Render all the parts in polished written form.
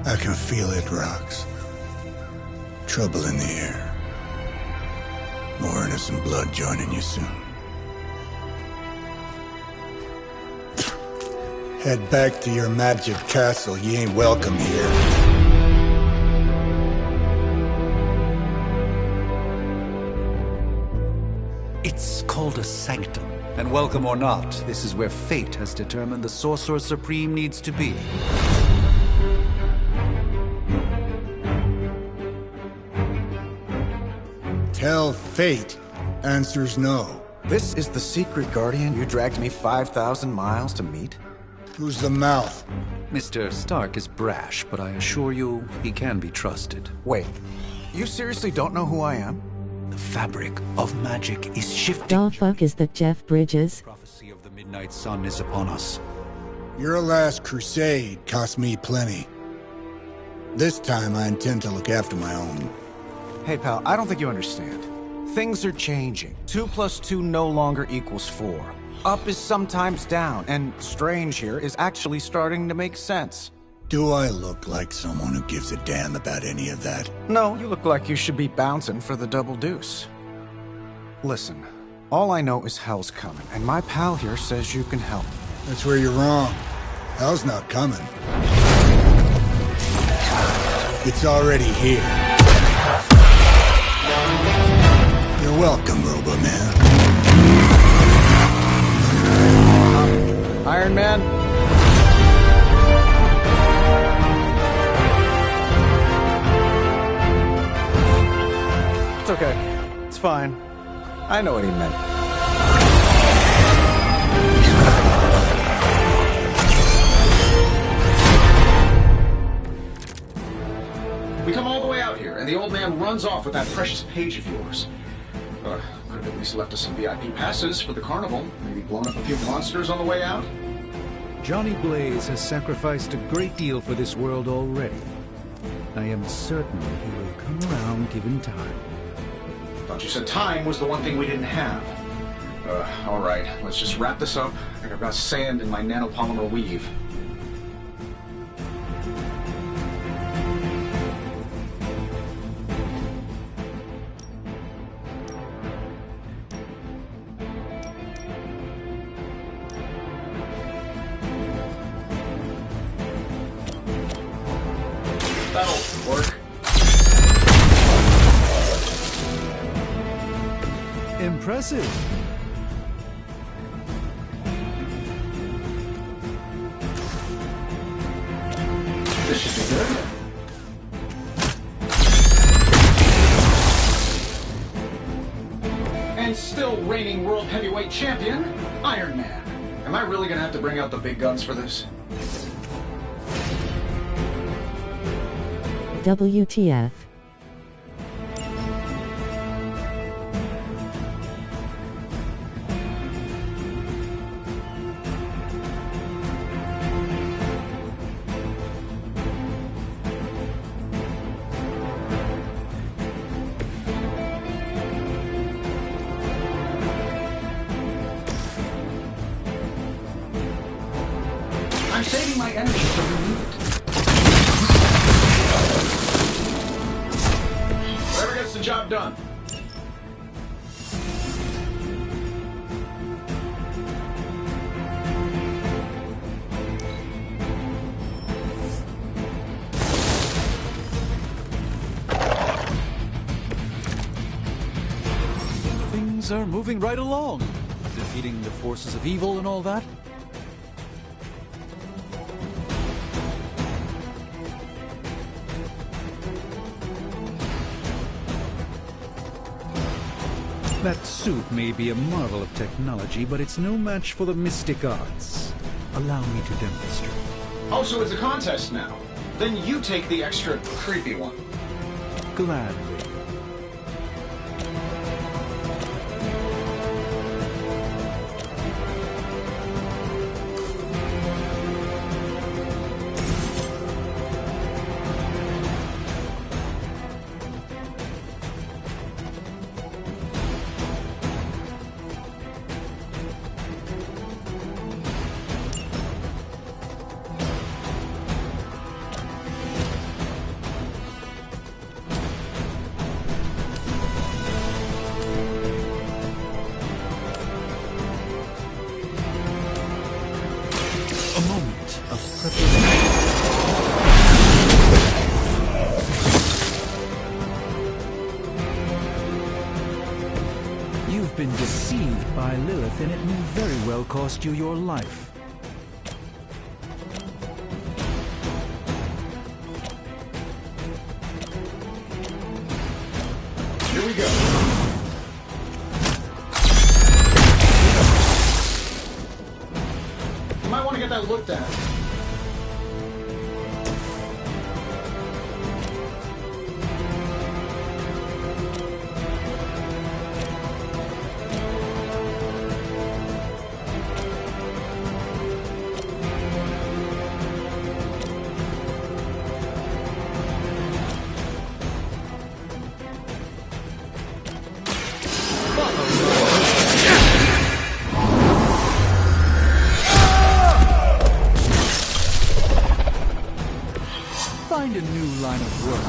I can feel it, Rox. Trouble in the air. More innocent blood joining you soon. Head back to your magic castle. You ain't welcome here. It's called a sanctum. And welcome or not, this is where fate has determined the Sorcerer Supreme needs to be. Tell fate. Answers no. This is the secret guardian you dragged me 5,000 miles to meet? Who's the mouth? Mr. Stark is brash, but I assure you, he can be trusted. Wait, you seriously don't know who I am? The fabric of magic is shifting. The fuck is that, Jeff Bridges? The prophecy of the Midnight Sun is upon us. Your last crusade cost me plenty. This time I intend to look after my own. Hey pal, I don't think you understand. Things are changing. 2 + 2 no longer equals 4. Up is sometimes down, and strange here is actually starting to make sense. Do I look like someone who gives a damn about any of that? No, you look like you should be bouncing for the double deuce. Listen, all I know is hell's coming, and my pal here says you can help. That's where you're wrong. Hell's not coming. It's already here. You're welcome, Robo-Man. Iron Man? It's okay. It's fine. I know what he meant. We come all the way out here, and the old man runs off with that precious page of yours. Could have at least left us some VIP passes for the carnival. Maybe blown up a few monsters on the way out. Johnny Blaze has sacrificed a great deal for this world already. I am certain he will come around given time. Thought you said time was the one thing we didn't have. All right, let's just wrap this up. I think I've got sand in my nanopolymer weave. That'll work. Impressive. This should be good. And still reigning world heavyweight champion, Iron Man. Am I really gonna have to bring out the big guns for this? WTF. I'm saving my energy so we need it. Whoever gets the job done. Things are moving right along. Defeating the forces of evil and all that. That suit may be a marvel of technology, but it's no match for the mystic arts. Allow me to demonstrate. Oh, so it's a contest now. Then you take the extra creepy one. Gladly. by Lilith, and it may very well cost you your life. Here we go. You might want to get that looked at. Find a new line of work.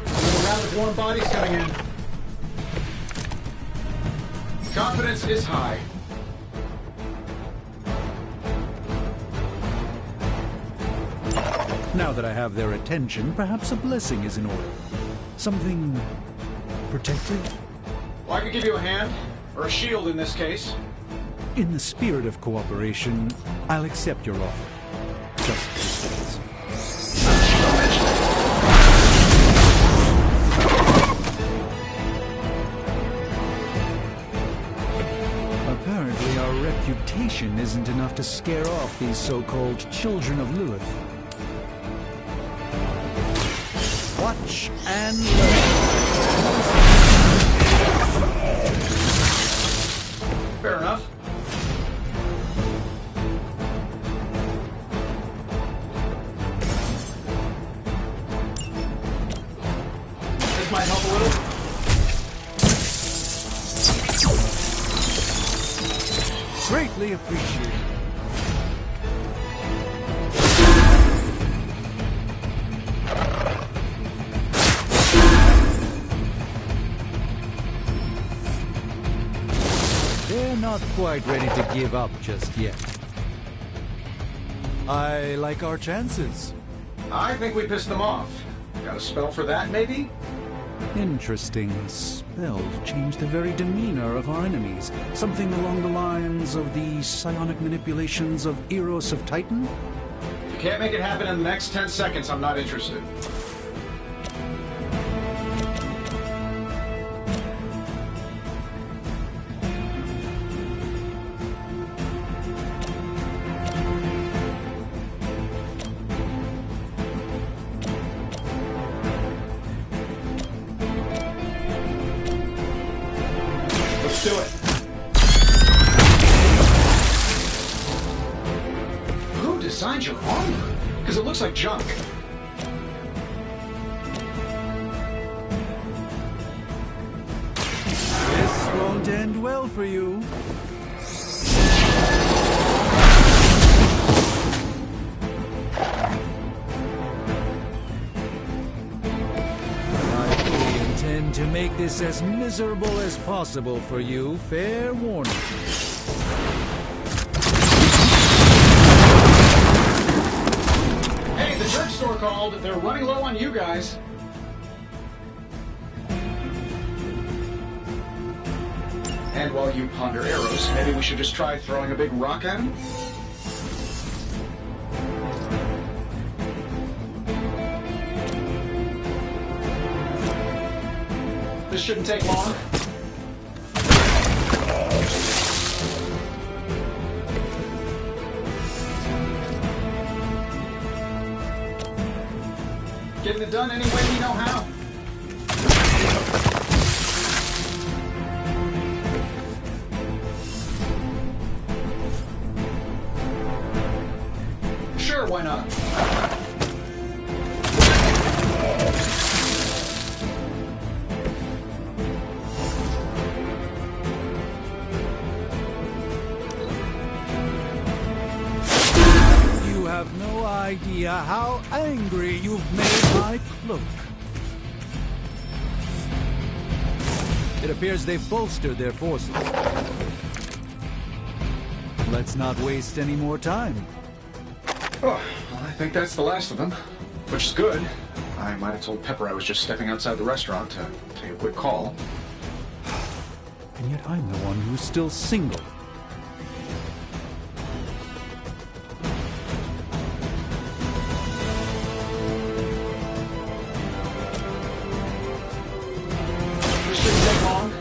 Another round of warm bodies coming in. Confidence is high. Now that I have their attention, perhaps a blessing is in order. Something protective? Well, I could give you a hand, or a shield in this case. In the spirit of cooperation, I'll accept your offer. Just this. Apparently, our reputation isn't enough to scare off these so-called children of Lilith. Watch and learn. Fair enough. This might help a little. Greatly appreciated. They're not quite ready to give up just yet. I like our chances. I think we pissed them off. Got a spell for that, maybe? Interesting. Spells change the very demeanor of our enemies. Something along the lines of the psionic manipulations of Eros of Titan? If you can't make it happen in the next 10 seconds, I'm not interested. Let's do it. Who designed your armor? Because it looks like junk. This won't end well for you. I fully intend to make this as miserable as possible for you. Fair warning. Hey, the jerk store called. They're running low on you guys. And while you ponder arrows, maybe we should just try throwing a big rock at him? This shouldn't take long. Getting it done any way we know how. Sure, why not? You have no idea how angry you've made my cloak. It appears they've bolstered their forces. Let's not waste any more time. Oh, well, I think that's the last of them, which is good. I might have told Pepper I was just stepping outside the restaurant to take a quick call. And yet I'm the one who's still single. This shouldn't take long.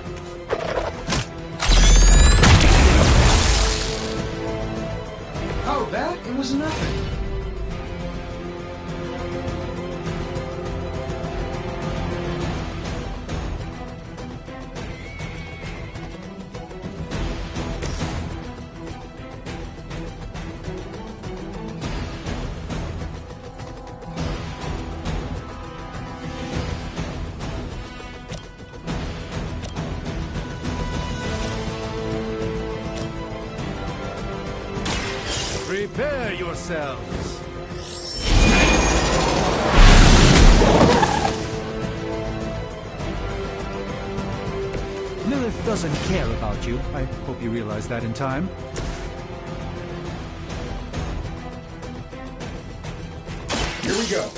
Oh, that? It was nothing. Prepare yourselves! Lilith doesn't care about you. I hope you realize that in time. Here we go.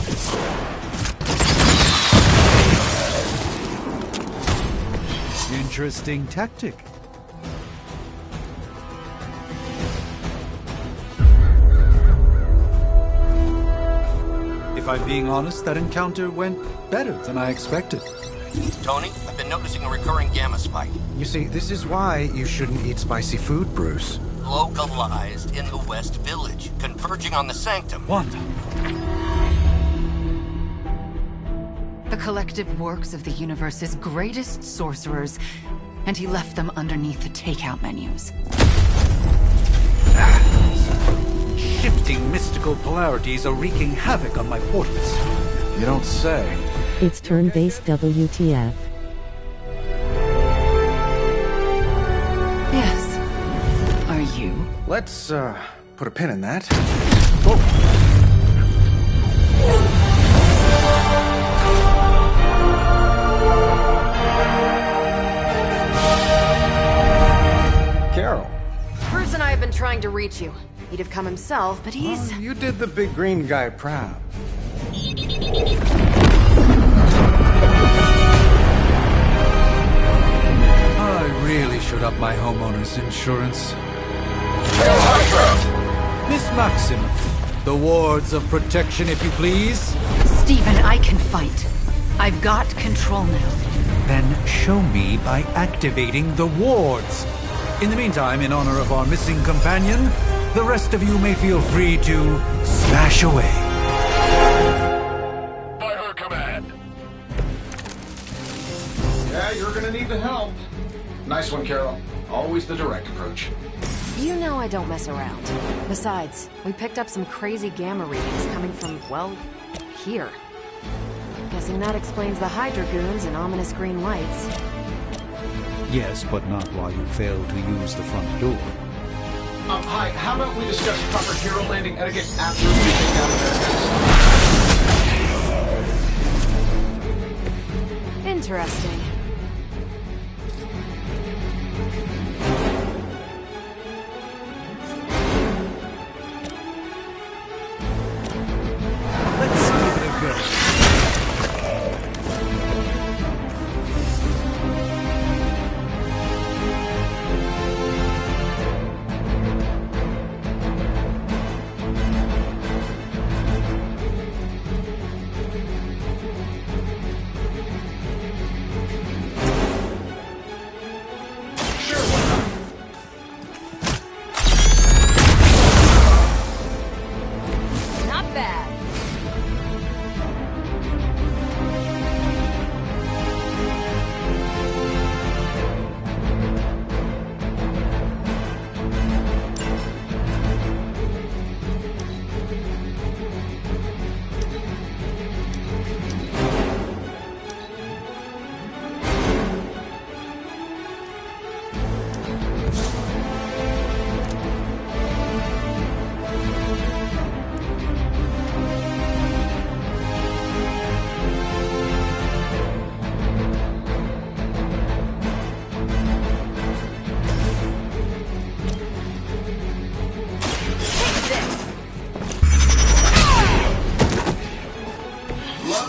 Interesting tactic. If I'm being honest, that encounter went better than I expected. Tony, I've been noticing a recurring gamma spike. You see, this is why you shouldn't eat spicy food, Bruce. Localized in the West Village, converging on the Sanctum. Wanda. The collective works of the universe's greatest sorcerers, and he left them underneath the takeout menus. Shifting mystical polarities are wreaking havoc on my portals. You don't say. It's turn-based WTF. Yes. Are you? Let's, put a pin in that. Carol. Bruce and I have been trying to reach you. He'd have come himself, but he's... You did the big green guy proud. I really should up my homeowner's insurance. Miss Maxim, the wards of protection, if you please. Stephen, I can fight. I've got control now. Then show me by activating the wards. In the meantime, in honor of our missing companion, the rest of you may feel free to smash away. By her command. Yeah, you're gonna need the help. Nice one, Carol. Always the direct approach. You know I don't mess around. Besides, we picked up some crazy gamma readings coming from, well, here. Guessing that explains the Hydra goons and ominous green lights. Yes, but not while you fail to use the front door. Hi, how about we discuss proper hero landing etiquette after we take down Americans? Interesting. Let's give it a go.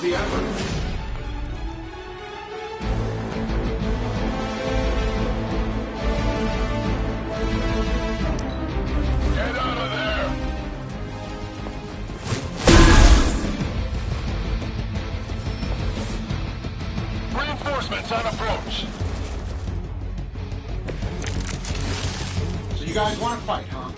the effort. Get out of there! Reinforcements on approach. So you guys want to fight, huh?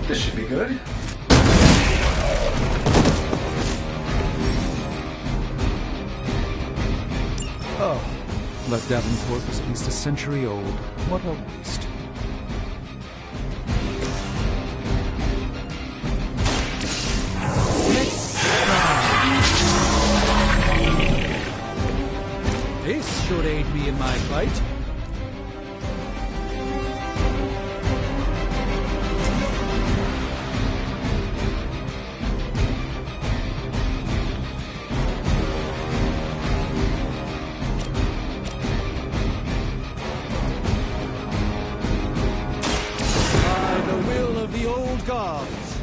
This should be good. Oh, that Davenport was at least a century old. What a waste. This should aid me in my fight. By the will of the old gods.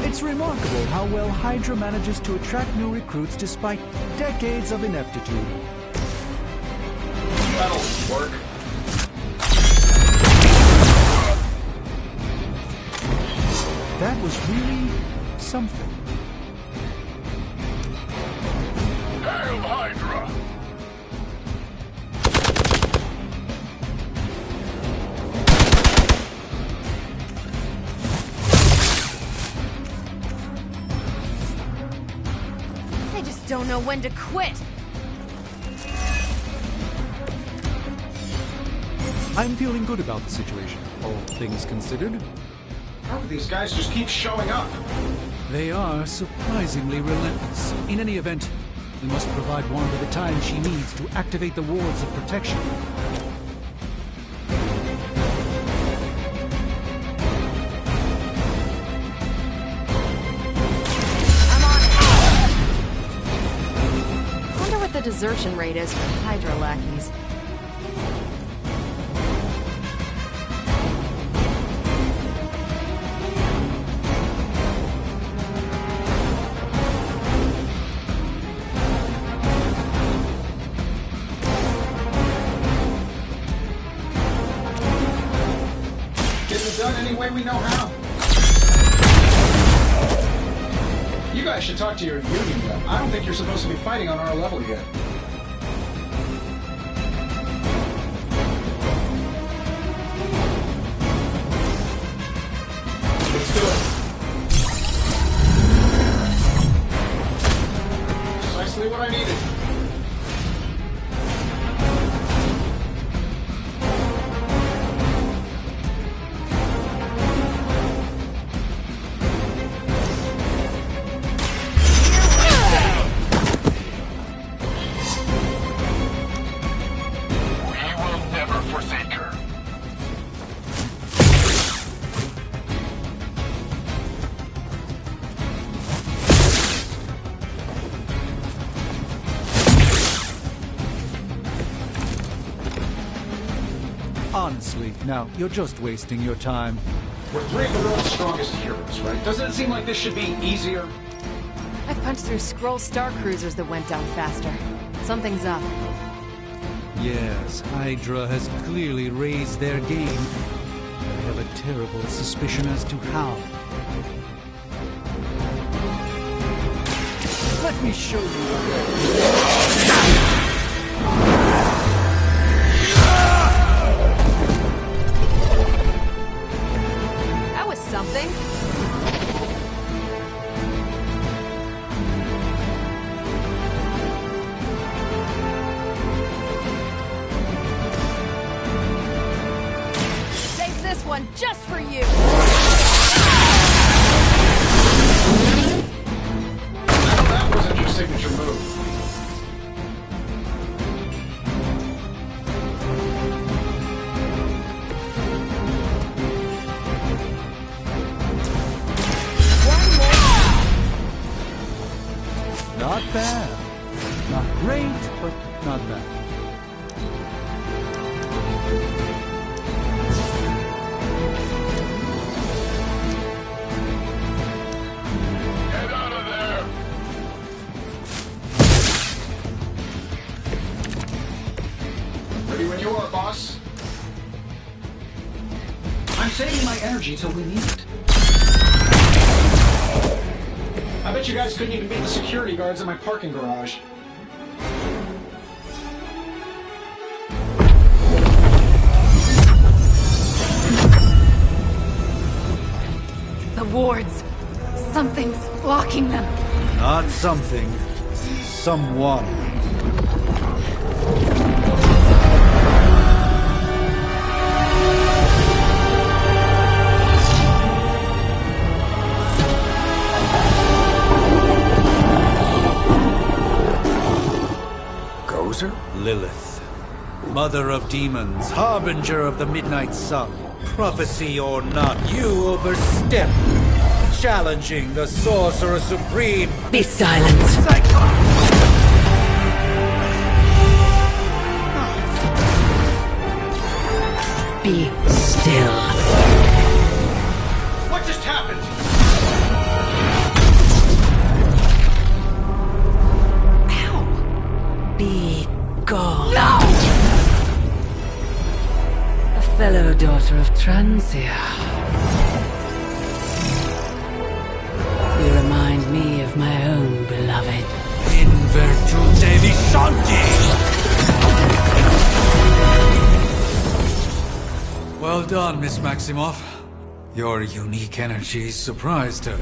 It's remarkable how well Hydra manages to attract new recruits despite decades of ineptitude. That'll work. That was really something. Hail Hydra! I just don't know when to quit. I'm feeling good about the situation, all things considered. How do these guys just keep showing up? They are surprisingly relentless. In any event, we must provide Wanda the time she needs to activate the wards of protection. I'm on it. Wonder what the desertion rate is for Hydra lackeys. Getting it done any way we know how. You guys should talk to your union rep. I don't think you're supposed to be fighting on our level yet. Let's do it. Precisely what I needed. We will never forsake her. Honestly, now, you're just wasting your time. We're three of the world's strongest heroes, right? Doesn't it seem like this should be easier? I've punched through Skrull star cruisers that went down faster. Something's up. Yes, Hydra has clearly raised their game. I have a terrible suspicion as to how. Let me show you. That was something. just for you! That wasn't your signature move. Not bad. Not great, but not bad. Get out of there! Ready when you are, boss. I'm saving my energy till we need it. I bet you guys couldn't even beat the security guards in my parking garage. The wards. Something's blocking them. Not something. Someone. Gozer? Lilith. Mother of demons, harbinger of the midnight sun. Prophecy or not, you overstep. Challenging the Sorcerer Supreme. Be silent. Be still. What just happened? Be gone. No! A fellow daughter of Transia. You remind me of my own beloved. In virtute vishanti! Well done, Miss Maximoff. Your unique energy surprised her.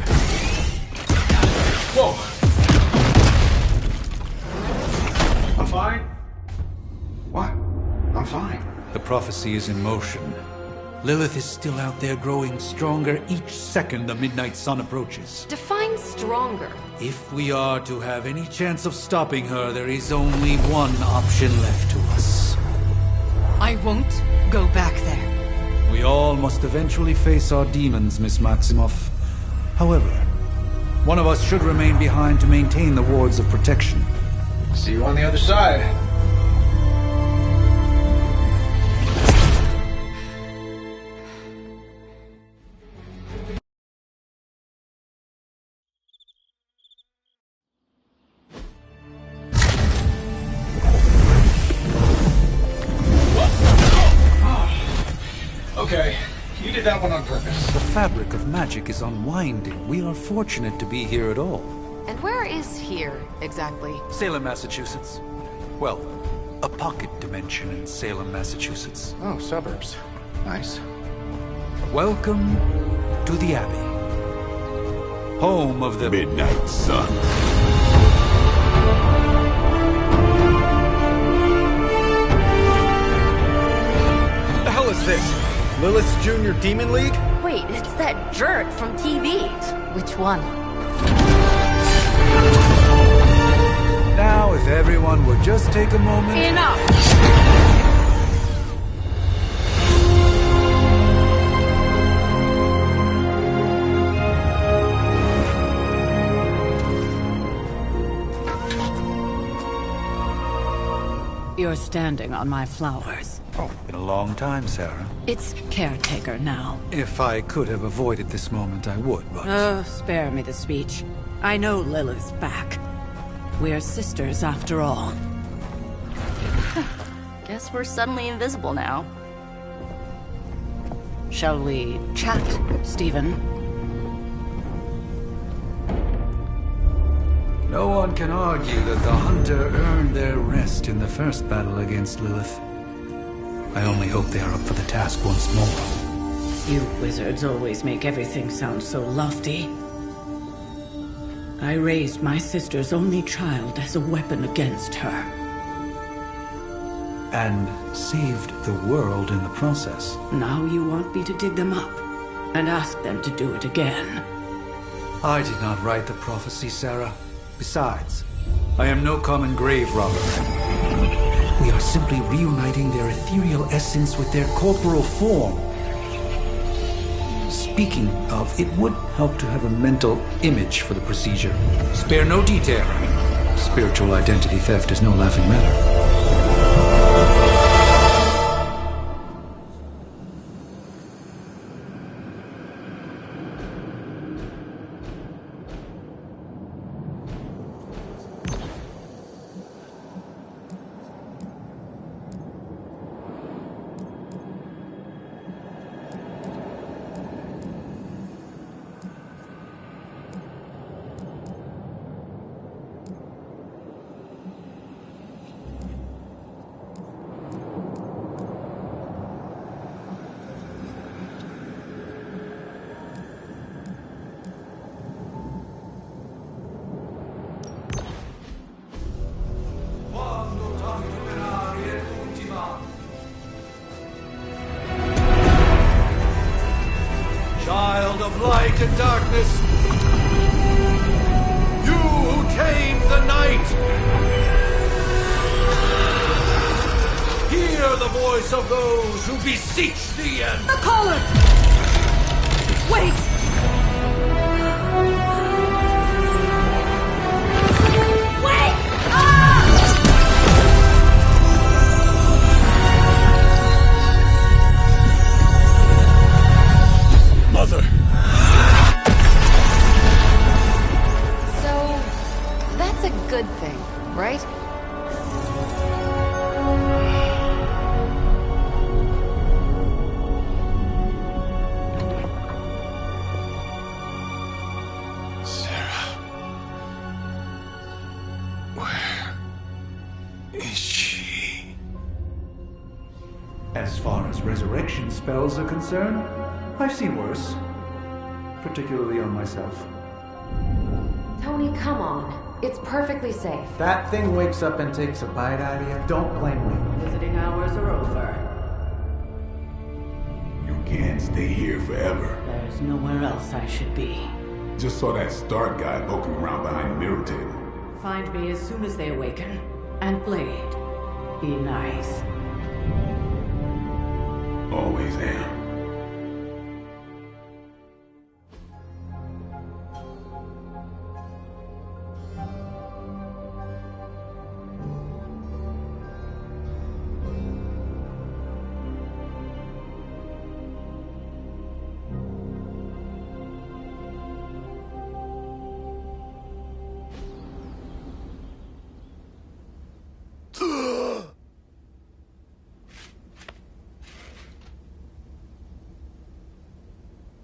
Whoa! I'm fine. What? I'm fine. The prophecy is in motion. Lilith is still out there growing stronger each second the midnight sun approaches. Define stronger. If we are to have any chance of stopping her, there is only one option left to us. I won't go back there. We all must eventually face our demons, Miss Maximoff. However, one of us should remain behind to maintain the wards of protection. See you on the other side. Okay, you did that one on purpose. The fabric of magic is unwinding. We are fortunate to be here at all. And where is here, exactly? Salem, Massachusetts. Well, a pocket dimension in Salem, Massachusetts. Oh, suburbs. Nice. Welcome to the Abbey. Home of the Midnight Sun. What the hell is this? Lilith's Junior Demon League? Wait, it's that jerk from TV. Which one? Now, if everyone would just take a moment... Enough! You're standing on my flowers. Oh, been a long time, Sarah. It's caretaker now. If I could have avoided this moment, I would, but... Oh, spare me the speech. I know Lilith's back. We're sisters after all. Guess we're suddenly invisible now. Shall we chat, Stephen? No one can argue that the Hunter earned their rest in the first battle against Lilith. I only hope they are up for the task once more. You wizards always make everything sound so lofty. I raised my sister's only child as a weapon against her. and saved the world in the process. Now you want me to dig them up and ask them to do it again. I did not write the prophecy, Sarah. Besides, I am no common grave robber. We are simply reuniting their ethereal essence with their corporal form. Speaking of, it would help to have a mental image for the procedure. Spare no detail. Spiritual identity theft is no laughing matter. Child of light and darkness, you who tame the night, hear the voice of those who beseech thee and... The caller! Wait! Wait! Mother! So, that's a good thing, right? Sarah. Where is she? As far as resurrection spells are concerned, I've seen worse. Particularly on myself. Tony, come on. It's perfectly safe. That thing wakes up and takes a bite out of you. Don't blame me. Visiting hours are over. You can't stay here forever. There's nowhere else I should be. Just saw that Stark guy poking around behind the mirror table. Find me as soon as they awaken. And Blade, be nice. Always am.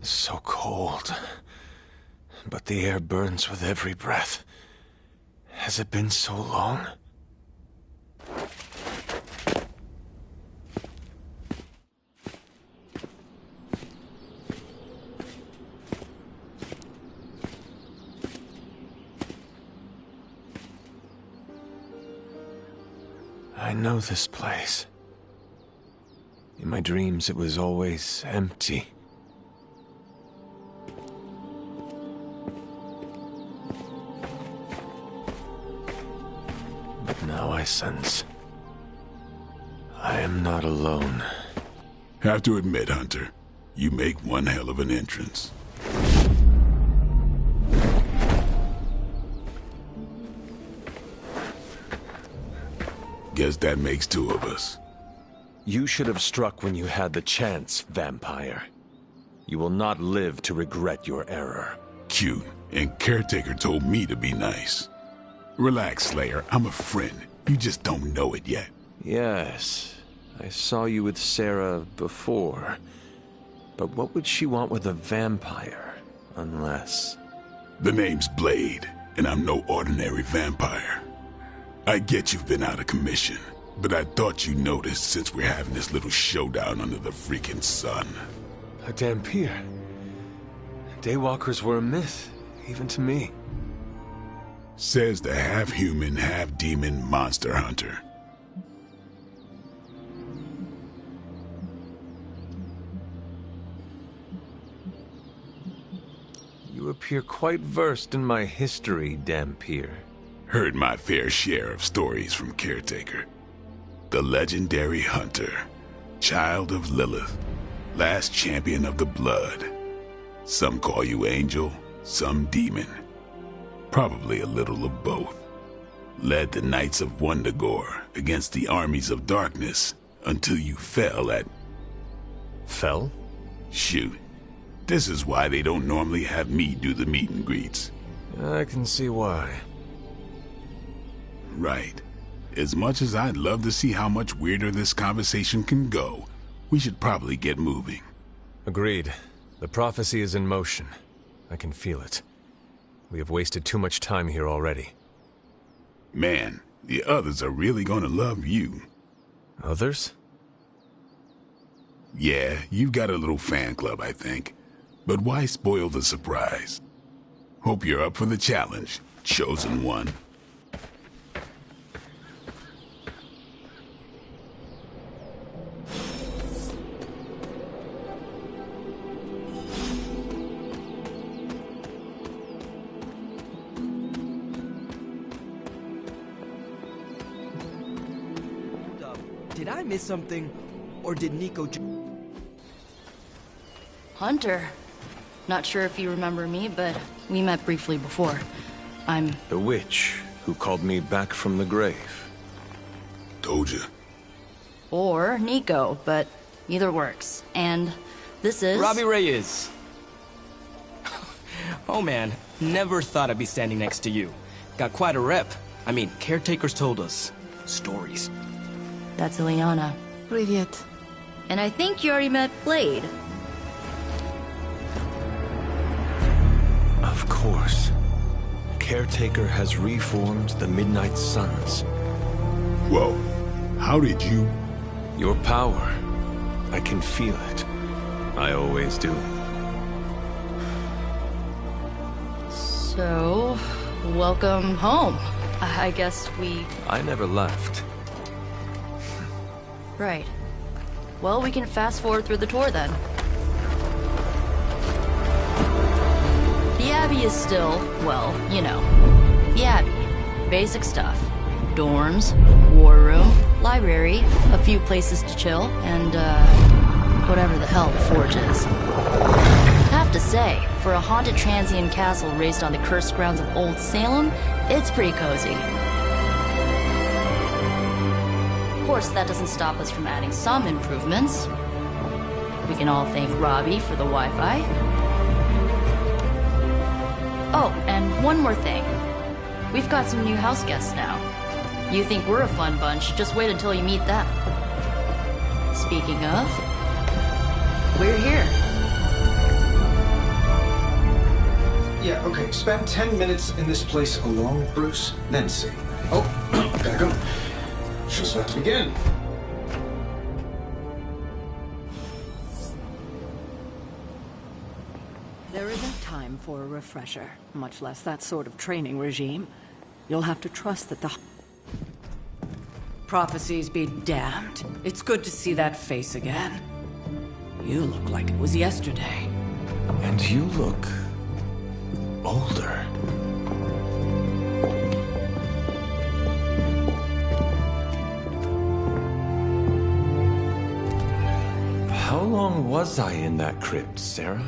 So cold. But the air burns with every breath. Has it been so long? I know this place. In my dreams, it was always empty. But now I sense I am not alone. Have to admit, Hunter, you make one hell of an entrance. Guess that makes two of us. You should have struck when you had the chance, vampire. You will not live to regret your error. Cute, and Caretaker told me to be nice. Relax, Slayer, I'm a friend. You just don't know it yet. Yes, I saw you with Sarah before. But what would she want with a vampire, unless... The name's Blade, and I'm no ordinary vampire. I get you've been out of commission, but I thought you noticed since we're having this little showdown under the freaking sun. A Dhampir. Daywalkers were a myth, even to me. Says the half-human, half-demon monster hunter. You appear quite versed in my history, Dhampir. Heard my fair share of stories from Caretaker. The legendary hunter, child of Lilith, last champion of the blood. Some call you angel, some demon. Probably a little of both. Led the Knights of Wundagore against the armies of darkness until you fell at... Fell? Shoot. This is why they don't normally have me do the meet and greets. I can see why. Right. As much as I'd love to see how much weirder this conversation can go, we should probably get moving. Agreed. The prophecy is in motion. I can feel it. We have wasted too much time here already. Man, the others are really gonna love you. Others? Yeah, you've got a little fan club, I think. But why spoil the surprise? Hope you're up for the challenge, chosen one. Did I miss something? Or did Nico Hunter. Not sure if you remember me, but we met briefly before. I'm... The witch who called me back from the grave. Told you. Or Nico, but either works. And this is... Robbie Reyes. Oh man, never thought I'd be standing next to you. Got quite a rep. I mean, caretakers told us stories. That's Ileana. Привет. And I think you already met Blade. Of course. Caretaker has reformed the Midnight Suns. Whoa. How did you... Your power. I can feel it. I always do. So... welcome home. I guess we... I never left. Right. Well, we can fast forward through the tour then. The Abbey is still, well, you know, the Abbey. Basic stuff. Dorms, war room, library, a few places to chill, and, whatever the hell the Forge is. Have to say, for a haunted transient castle raised on the cursed grounds of Old Salem, it's pretty cozy. Of course, that doesn't stop us from adding some improvements. We can all thank Robbie for the Wi-Fi. Oh, and one more thing. We've got some new house guests now. You think we're a fun bunch, just wait until you meet them. Speaking of, we're here. Yeah, okay. Spend 10 minutes in this place alone, Bruce, then see. Oh, gotta go. Show's about to begin. There isn't time for a refresher, much less that sort of training regime. You'll have to trust that the... Prophecies be damned. It's good to see that face again. You look like it was yesterday. And you look... older. How long was I in that crypt, Sarah?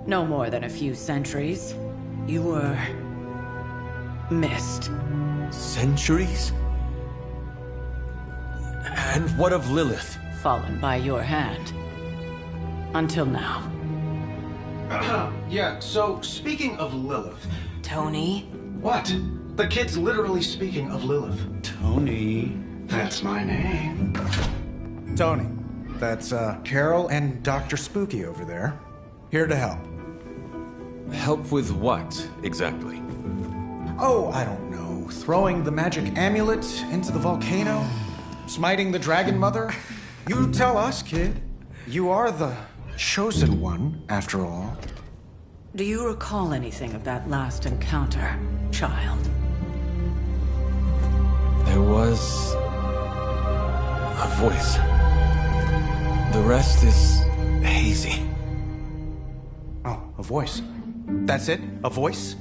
No more than a few centuries. You were... missed. Centuries? And what of Lilith? Fallen by your hand. Until now. Yeah, so speaking of Lilith... Tony? What? The kid's literally speaking of Lilith. Tony. That's my name. Tony. That's, Carol and Dr. Spooky over there. Here to help. Help with what, exactly? Oh, I don't know. Throwing the magic amulet into the volcano? Smiting the Dragon Mother? You tell us, kid. You are the chosen one, after all. Do you recall anything of that last encounter, child? There was... a voice. The rest is hazy. Oh, a voice. That's it? A voice?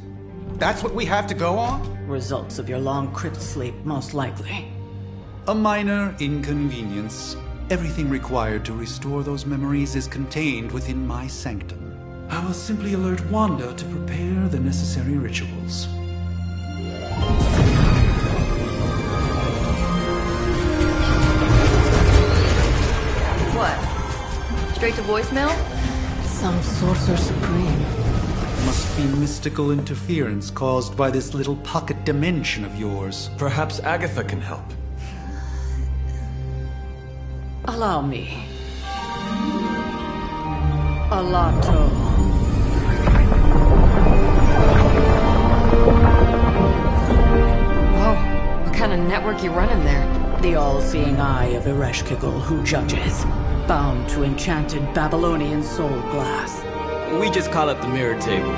That's what we have to go on? Results of your long crypt sleep, most likely. A minor inconvenience. Everything required to restore those memories is contained within my sanctum. I will simply alert Wanda to prepare the necessary rituals. What? Straight to voicemail? Some Sorcerer Supreme. Must be mystical interference caused by this little pocket dimension of yours. Perhaps Agatha can help. Allow me. Alato. Whoa, what kind of network you running there? The all-seeing eye of Ereshkigal who judges, bound to enchanted Babylonian soul glass. We just call it the mirror table.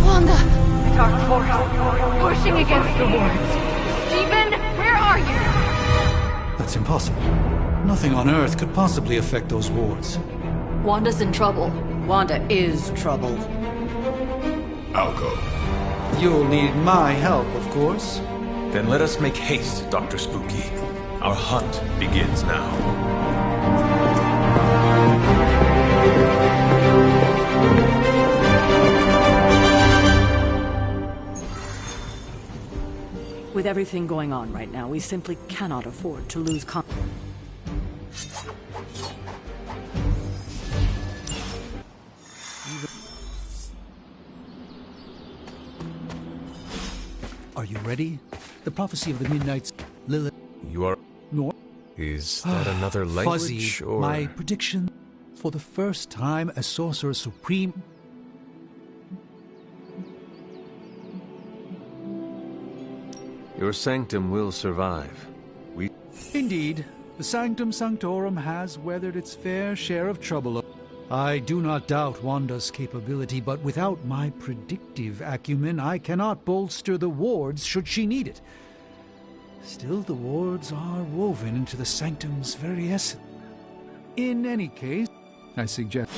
Wanda! Dark portal, pushing against the wards. Stephen, where are you? That's impossible. Nothing on Earth could possibly affect those wards. Wanda's in trouble. Wanda is troubled. I'll go. You'll need my help, of course. Then let us make haste, Dr. Spooky. Our hunt begins now. With everything going on right now, we simply cannot afford to lose Are you ready? The prophecy of the Midnight's Lilith. You are... Nor. Is that another language, Fuzzy, or... my prediction. For the first time, a Sorcerer Supreme... Your sanctum will survive. We... Indeed, the Sanctum Sanctorum has weathered its fair share of trouble. I do not doubt Wanda's capability, but without my predictive acumen, I cannot bolster the wards should she need it. Still, the wards are woven into the Sanctum's very essence. In any case, I suggest...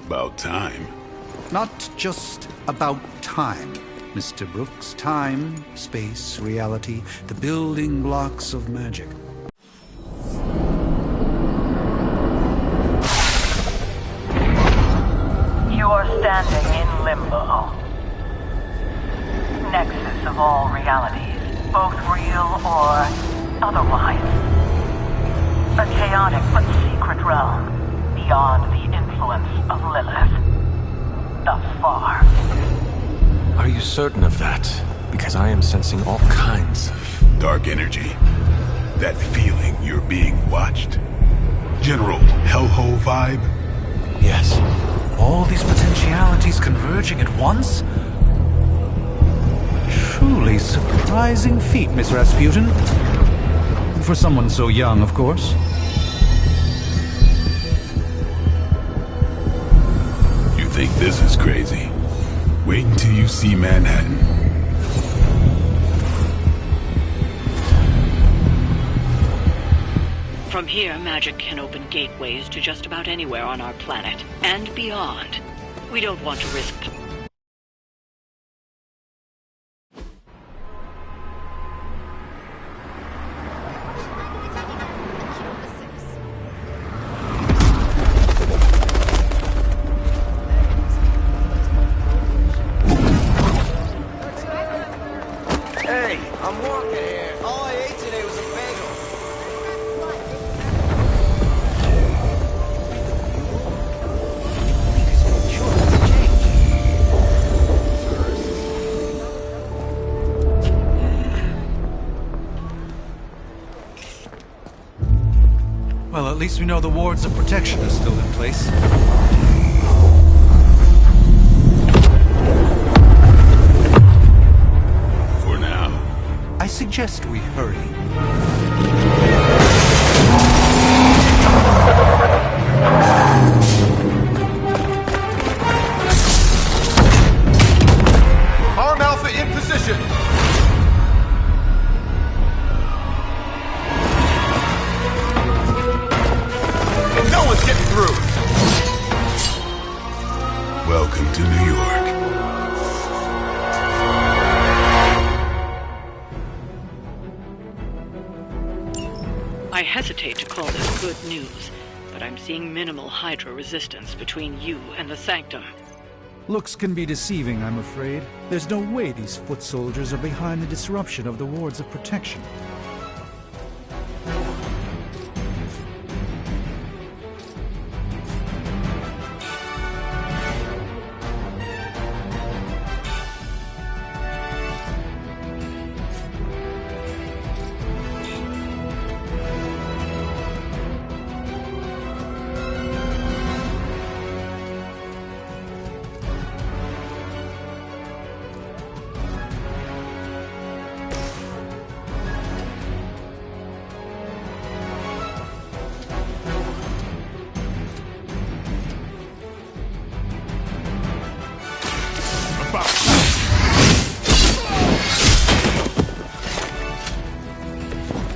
About time. Not just about time, Mr. Brooks. Time, space, reality, the building blocks of magic. You are standing in limbo. Nexus of all realities, both real or otherwise. A chaotic but secret realm beyond the influence of Lilith. Thus far. Are you certain of that? Because I am sensing all kinds of... Dark energy. That feeling you're being watched. General hellhole vibe. Yes. All these potentialities converging at once? Truly surprising feat, Miss Rasputin. For someone so young, of course. You think this is crazy? Wait until you see Manhattan. From here, magic can open gateways to just about anywhere on our planet, and beyond. We don't want to risk... Hey, I'm walking here. All I ate today was a bagel. Well, at least we know the wards of protection are still in place. For now. I suggest we hurry. hesitate to call this good news, but I'm seeing minimal Hydra resistance between you and the Sanctum. Looks can be deceiving, I'm afraid. There's no way these foot soldiers are behind the disruption of the wards of protection.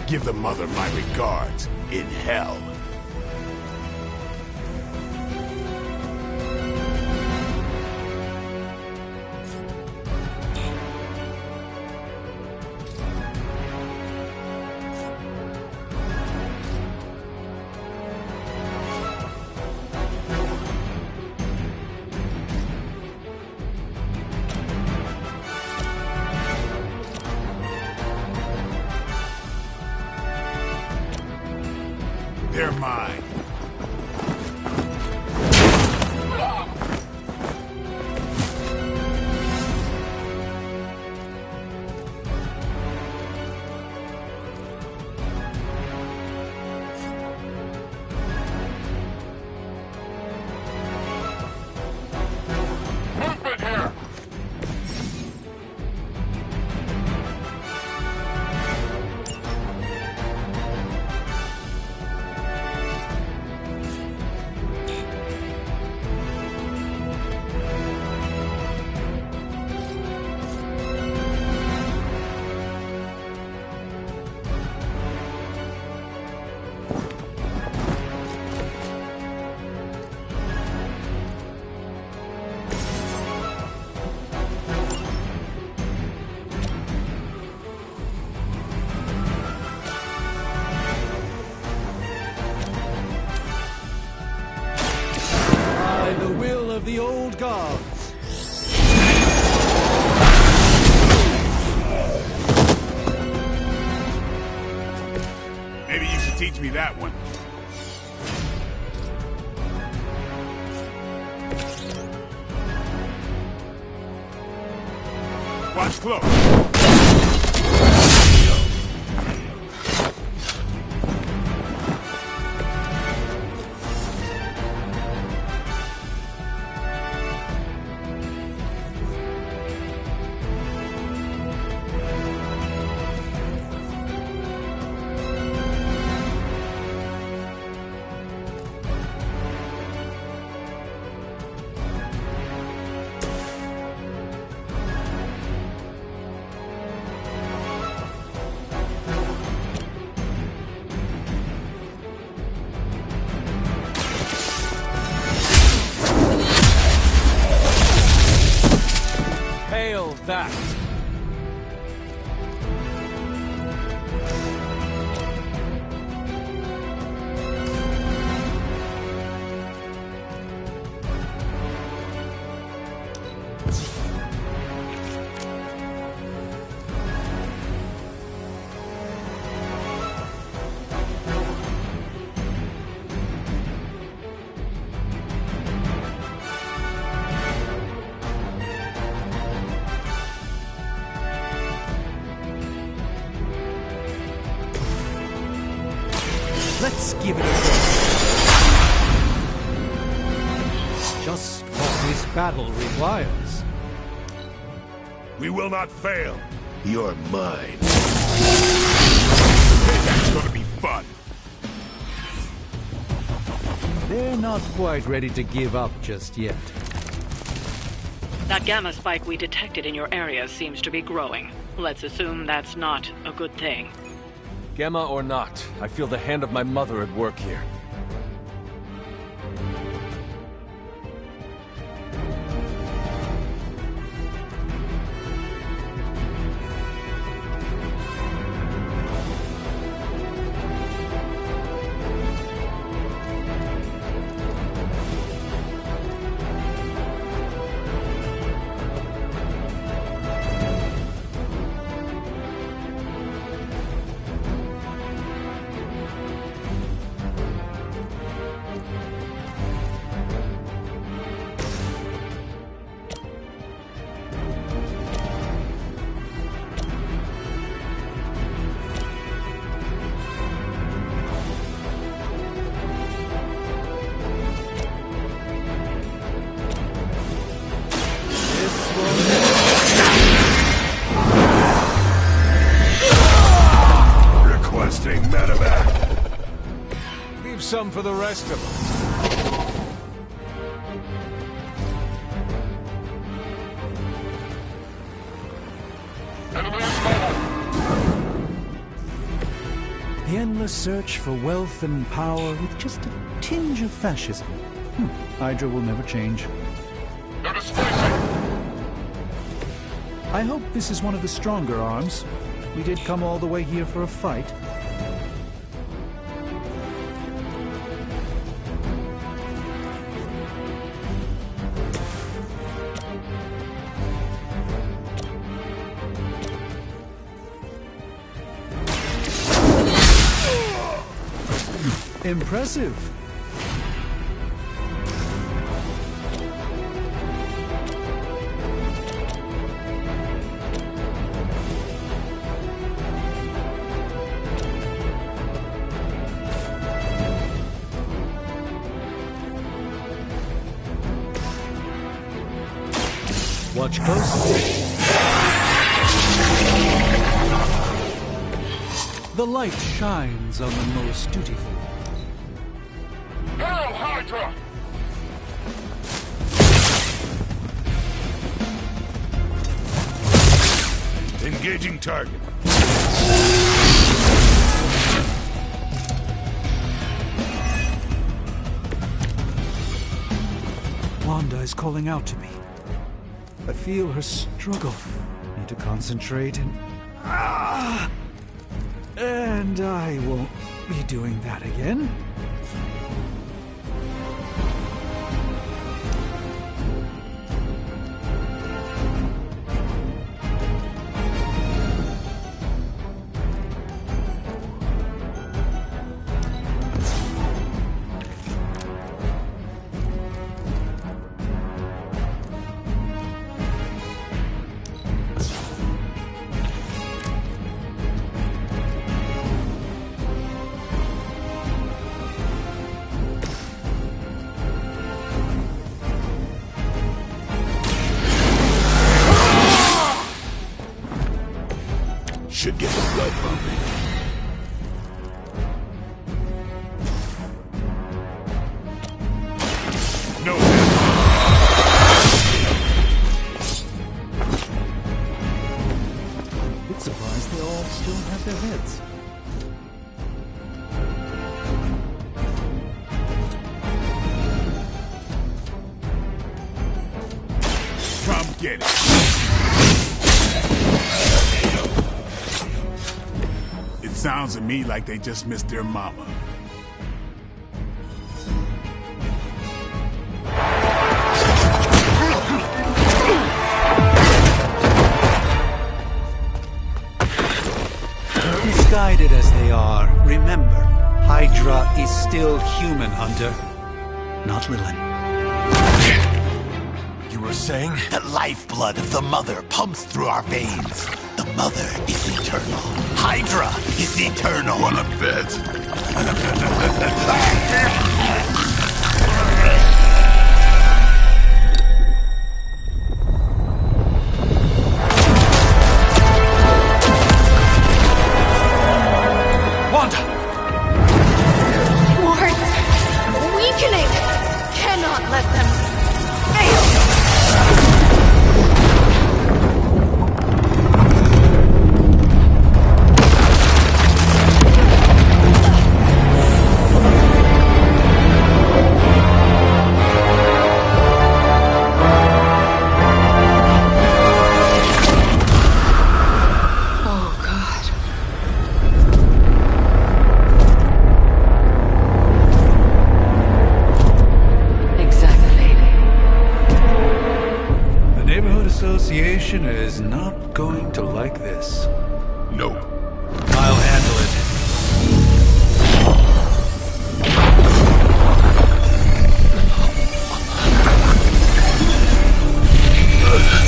Give the mother my regards in hell. They're mine. The old gods. Maybe you should teach me that one. Watch close. Hail that! Let's give it a go. Just what this battle requires. We will not fail. You're mine. That's gonna be fun. They're not quite ready to give up just yet. That gamma spike we detected in your area seems to be growing. Let's assume that's not a good thing. Gamma or not, I feel the hand of my mother at work here. some for the rest of us. The endless search for wealth and power with just a tinge of fascism. Hydra will never change. I hope this is one of the stronger arms. We did come all the way here for a fight. Impressive. Watch closely. The light shines on the most dutiful. Hail Hydra! Engaging target. Wanda is calling out to me. I feel her struggle. Need to concentrate and... And I won't be doing that again. Should get the blood pumping. No. Bit surprised they all still have their heads. Come get it. It sounds to me like they just missed their mama. Misguided as they are, remember, Hydra is still human, Hunter. Not Lilin. You were saying? The lifeblood of the Mother pumps through our veins. The Mother is eternal. Hydra is eternal. Wanna bet? Wanda! Wards! Weakening! Cannot let them fail! Association is not going to like this. No. I'll handle it.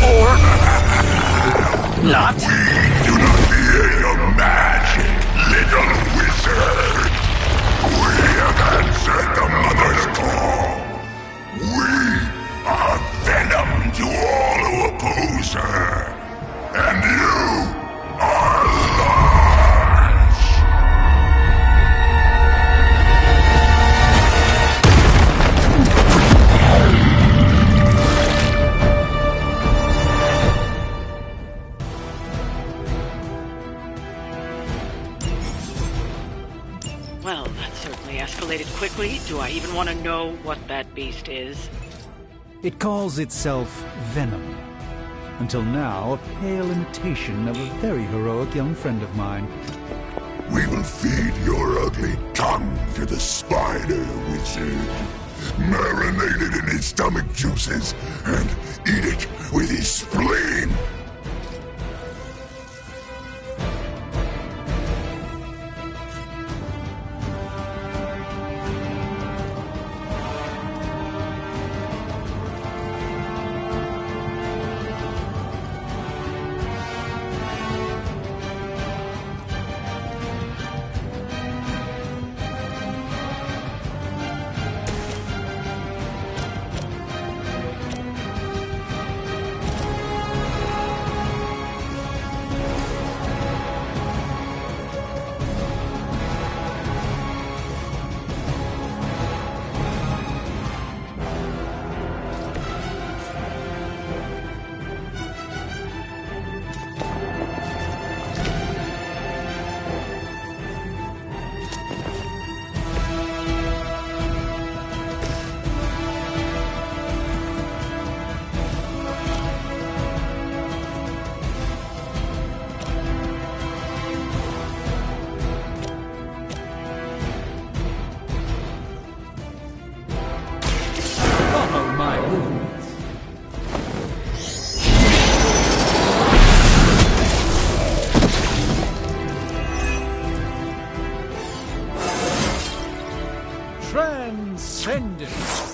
Or not. Do not fear your magic, little wizard. We have answered the Mother's call. We are venom to all who oppose her. And you are Lars. populated quickly, do I even want to know what that beast is? It calls itself Venom. Until now, a pale imitation of a very heroic young friend of mine. We will feed your ugly tongue to the spider wizard. Marinate it in his stomach juices and eat it with his spleen. Transcendence!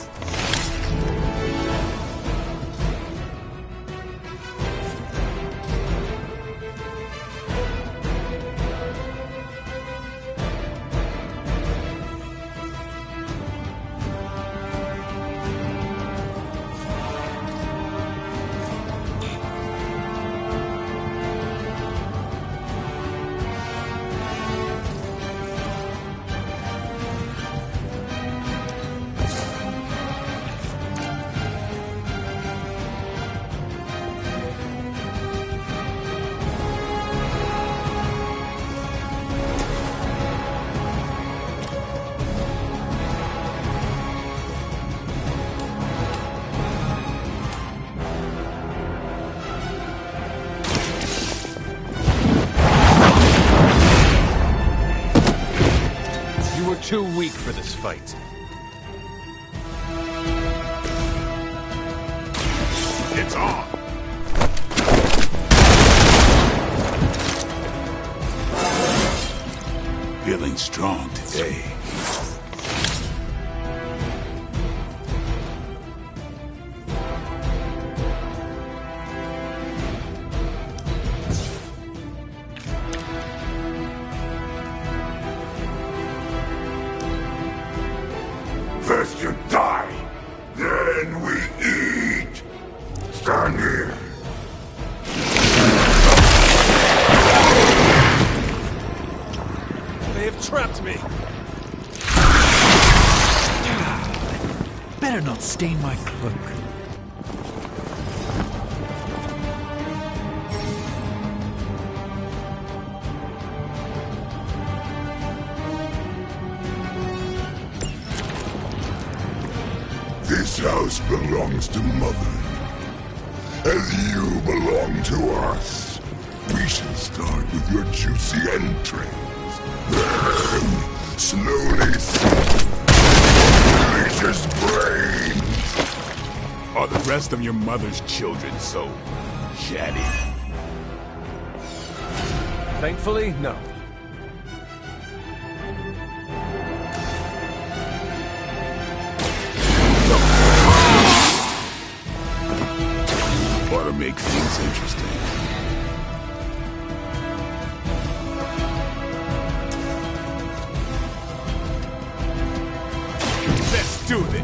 Too weak for this fight. It's on! Feeling strong today. First you die, then we eat. Stand here. They have trapped me. Better not stain my cloak. This house belongs to Mother, as you belong to us. We shall start with your juicy entrails, then slowly sink delicious brains. Are the rest of your mother's children so chatty? Thankfully, no. Ought to make things interesting. Let's do this.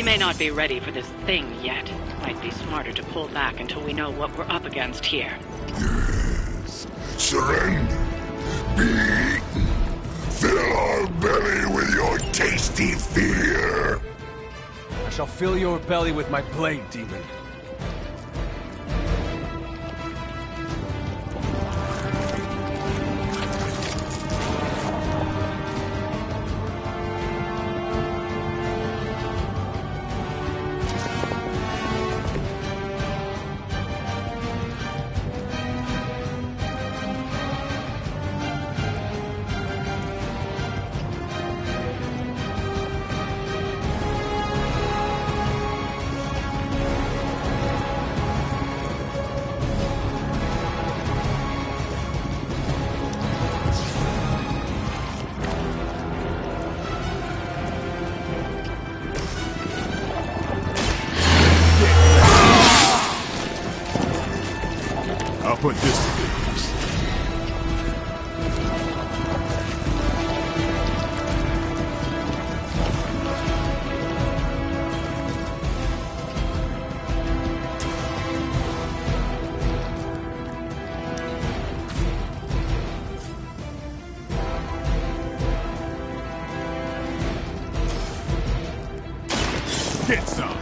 may not be ready for this thing yet. Might be smarter to pull back until we know what we're up against here. Yes. Surrender. Be eaten. Fill our belly with your tasty fear. I shall fill your belly with my blade, demon. I'll put this to good use. Get some.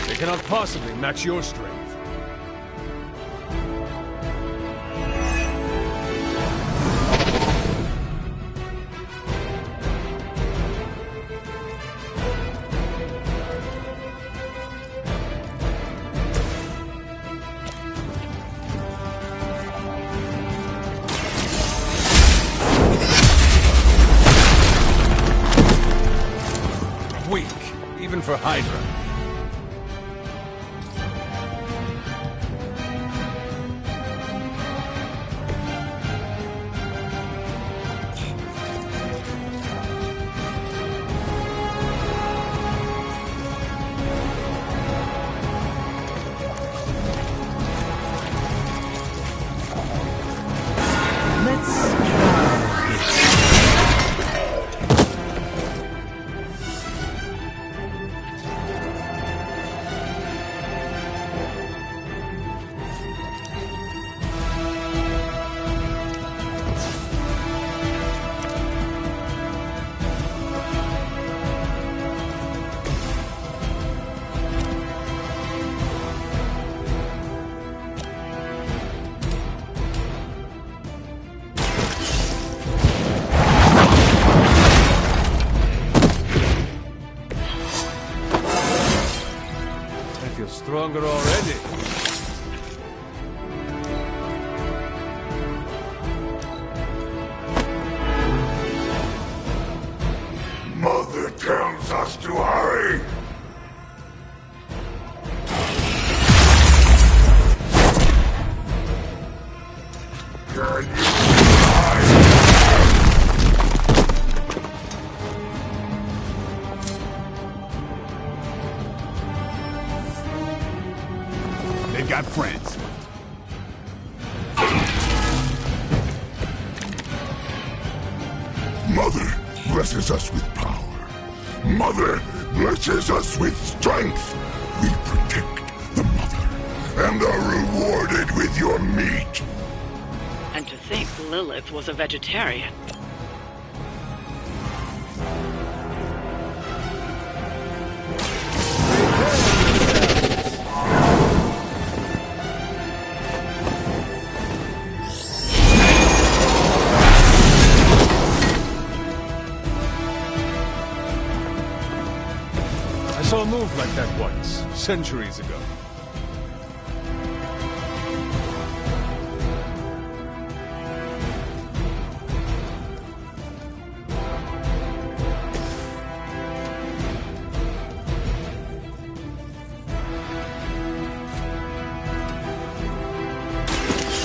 They cannot possibly match your strength. Weak, even for Hydra. Stronger already. Mother tells us to hurry. Can you They've got friends. Mother blesses us with power. Mother blesses us with strength. We protect the mother and are rewarded with your meat. And to think Lilith was a vegetarian. I saw a move like that once, centuries ago.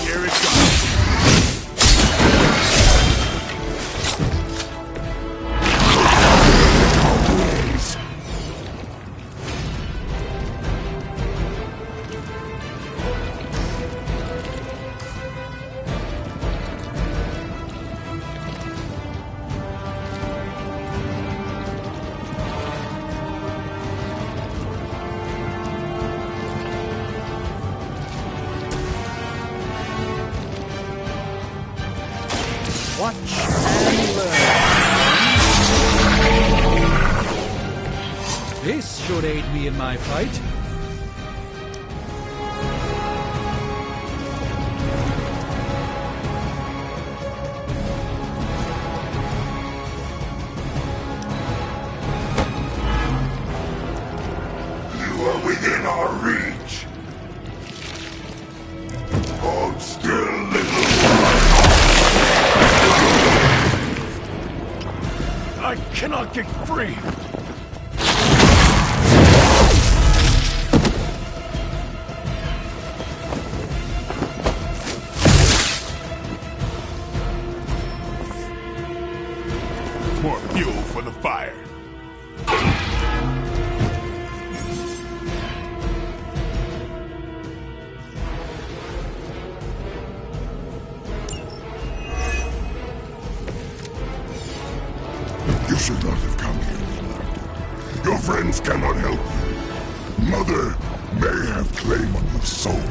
Here it comes. Watch and learn. This should aid me in my fight. You are within our reach. Hold still, little one. I cannot get free. More fuel for the fire. You should not have come here, Leonard. Your friends cannot help you. Mother may have claim on your soul,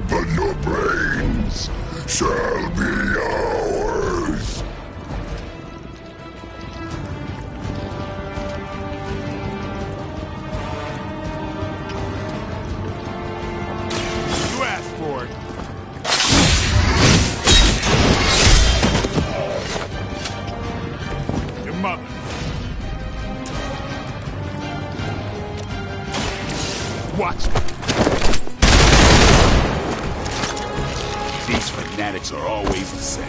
but your brains shall be ours. You asked for it. Your mother. Watch. These fanatics are always the same.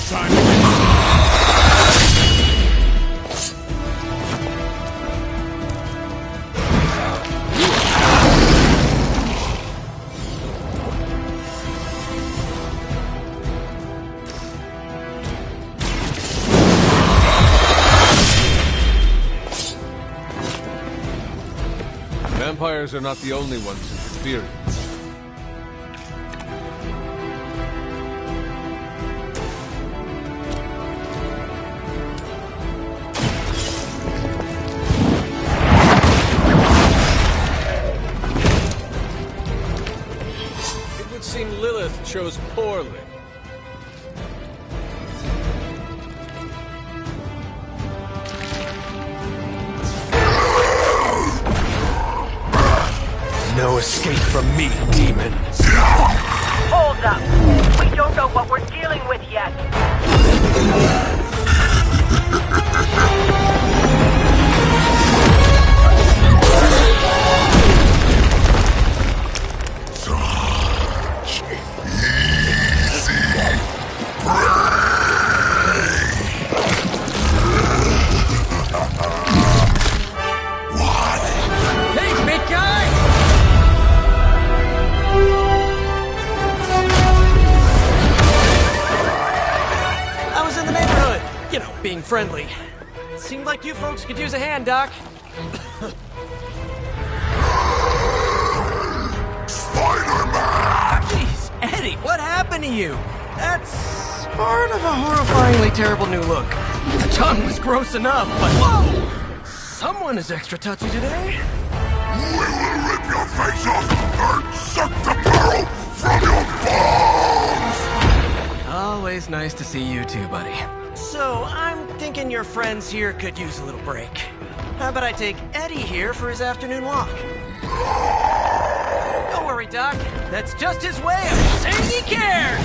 Time to Vampires are not the only ones interfering. It would seem Lilith chose poorly. No escape from me, demon. Hold up. We don't know what we're dealing with yet. Such easy prey. What? Hey, big guy! I was in the neighborhood, you know, being friendly. Seemed like you folks could use a hand, Doc. Spider-Man! Jeez, Eddie, what happened to you? That's part of a horrifyingly terrible new look. The tongue was gross enough, but whoa! Someone is extra touchy today. We will rip your face off and suck the marrow from your bones! Always nice to see you too, buddy. So, I'm thinking your friends here could use a little break. How about I take Eddie here for his afternoon walk? Don't worry, Doc. That's just his way of saying he cares!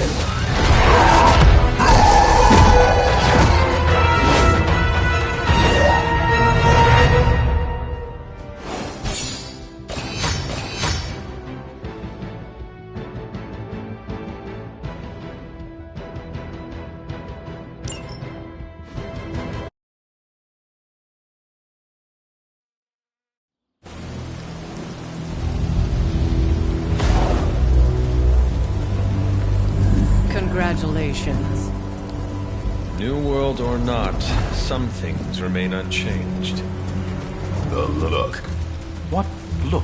Congratulations. New world or not, some things remain unchanged. The look. What look?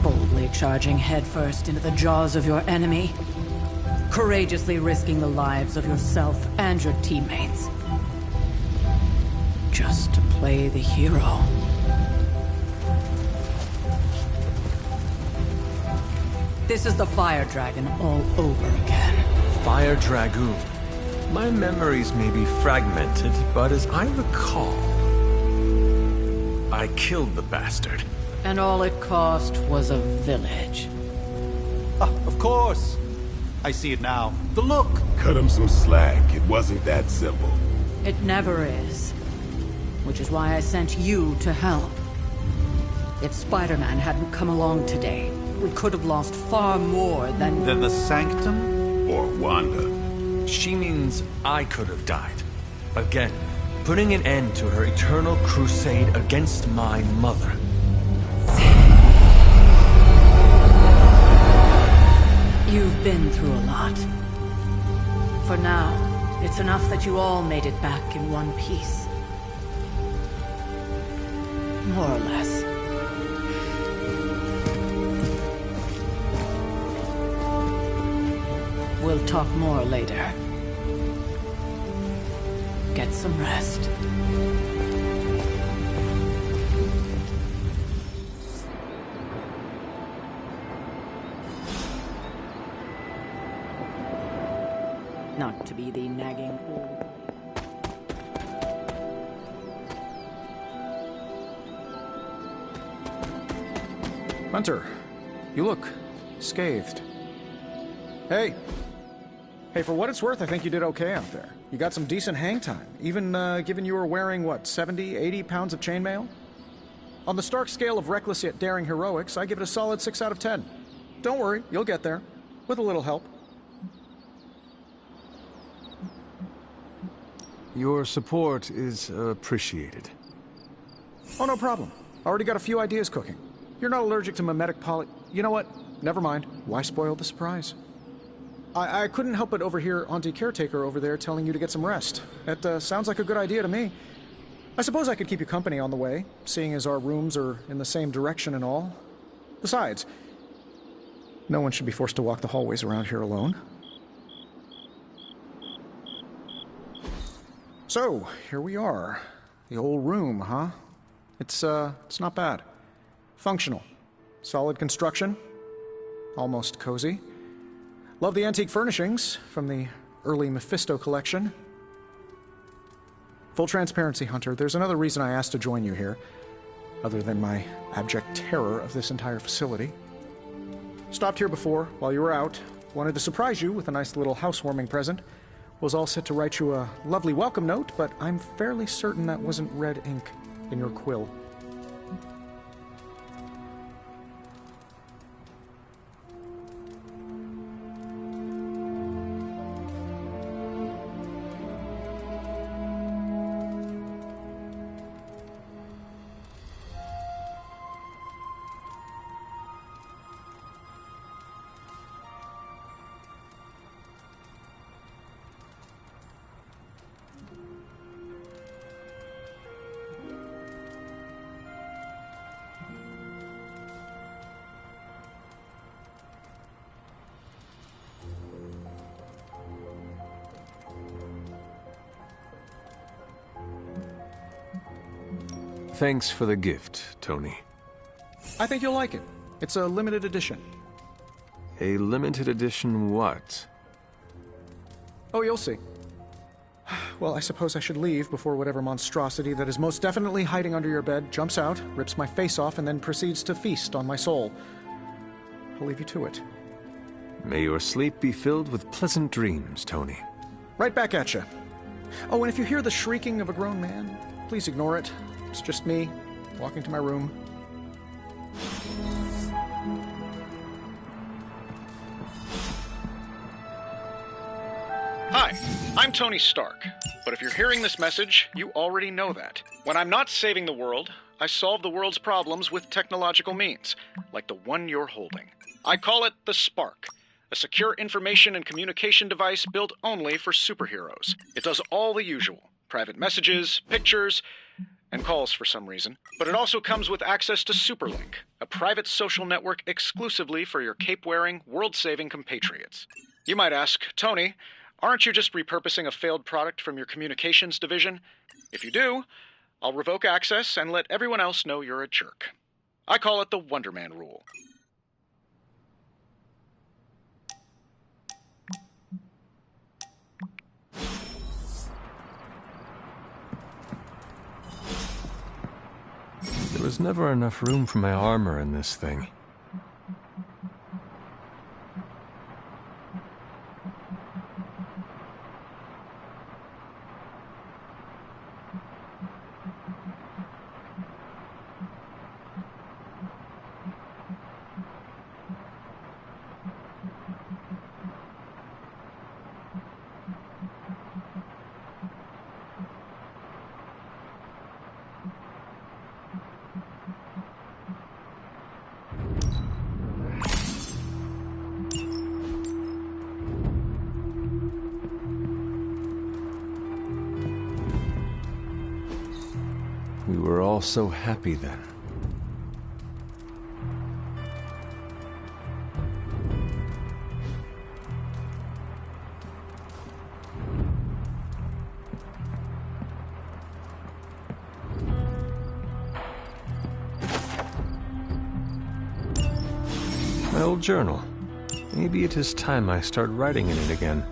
Boldly charging headfirst into the jaws of your enemy. Courageously risking the lives of yourself and your teammates. Just to play the hero. This is the Fire Dragon all over again. Fire Dragoon. My memories may be fragmented, but as I recall, I killed the bastard. And all it cost was a village. Of course. I see it now. The look. Cut him some slack. It wasn't that simple. It never is. Which is why I sent you to help. If Spider-Man hadn't come along today, we could have lost far more than... Than the Sanctum? Or Wanda. She means I could have died. Again, putting an end to her eternal crusade against my mother. You've been through a lot. For now, it's enough that you all made it back in one piece. More or less. We'll talk more later. Get some rest. Not to be the nagging old... Hunter, you look scathed. Hey. Hey, for what it's worth, I think you did okay out there. You got some decent hang time, even given you were wearing, what, 70, 80 pounds of chainmail? On the Stark scale of reckless yet daring heroics, I give it a solid 6 out of 10. Don't worry, you'll get there. With a little help. Your support is appreciated. Oh, no problem. Already got a few ideas cooking. You're not allergic to mimetic poly... You know what? Never mind. Why spoil the surprise? I couldn't help but overhear Auntie Caretaker over there telling you to get some rest. That sounds like a good idea to me. I suppose I could keep you company on the way, seeing as our rooms are in the same direction and all. Besides, no one should be forced to walk the hallways around here alone. So, here we are. The old room, huh? It's not bad. Functional. Solid construction. Almost cozy. Love the antique furnishings from the early Mephisto collection. Full transparency, Hunter, there's another reason I asked to join you here, other than my abject terror of this entire facility. Stopped here before, while you were out. Wanted to surprise you with a nice little housewarming present. Was all set to write you a lovely welcome note, but I'm fairly certain that wasn't red ink in your quill. Thanks for the gift, Tony. I think you'll like it. It's a limited edition. A limited edition what? Oh, you'll see. Well, I suppose I should leave before whatever monstrosity that is most definitely hiding under your bed jumps out, rips my face off, and then proceeds to feast on my soul. I'll leave you to it. May your sleep be filled with pleasant dreams, Tony. Right back at you. Oh, and if you hear the shrieking of a grown man, please ignore it. It's just me, walking to my room. Hi, I'm Tony Stark. But if you're hearing this message, you already know that. When I'm not saving the world, I solve the world's problems with technological means, like the one you're holding. I call it the Spark, a secure information and communication device built only for superheroes. It does all the usual. Private messages, pictures, and calls for some reason. But it also comes with access to Superlink, a private social network exclusively for your cape-wearing, world-saving compatriots. You might ask, Tony, aren't you just repurposing a failed product from your communications division? If you do, I'll revoke access and let everyone else know you're a jerk. I call it the Wonder Man rule. There was never enough room for my armor in this thing. We were all so happy then. My old journal. Maybe it is time I start writing in it again.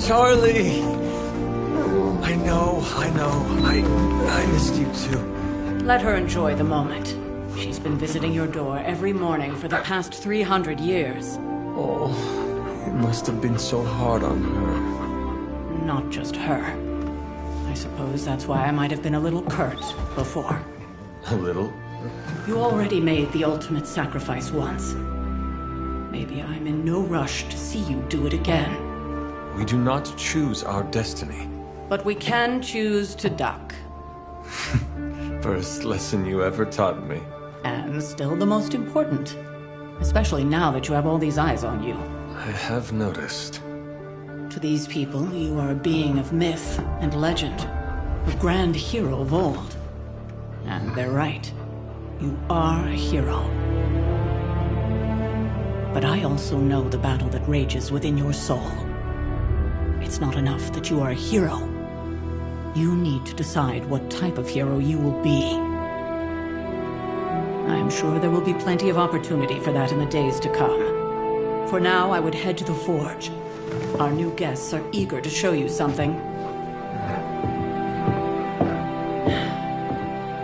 Charlie! I know. I missed you too. Let her enjoy the moment. She's been visiting your door every morning for the past 300 years. Oh, it must have been so hard on her. Not just her. I suppose that's why I might have been a little curt before. A little? You already made the ultimate sacrifice once. Maybe I'm in no rush to see you do it again. We do not choose our destiny. But we can choose to duck. First lesson you ever taught me. And still the most important. Especially now that you have all these eyes on you. I have noticed. To these people, you are a being of myth and legend. A grand hero of old. And they're right. You are a hero. But I also know the battle that rages within your soul. It's not enough that you are a hero. You need to decide what type of hero you will be. I'm sure there will be plenty of opportunity for that in the days to come. For now, I would head to the Forge. Our new guests are eager to show you something.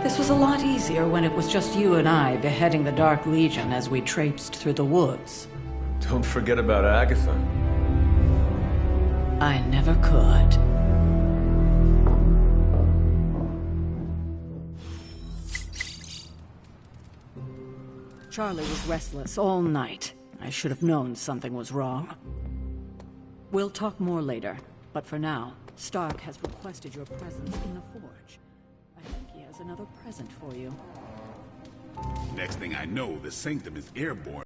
This was a lot easier when it was just you and I beheading the Dark Legion as we traipsed through the woods. Don't forget about Agatha. I never could. Charlie was restless all night. I should have known something was wrong. We'll talk more later, but for now, Stark has requested your presence in the Forge. I think he has another present for you. Next thing I know, the Sanctum is airborne.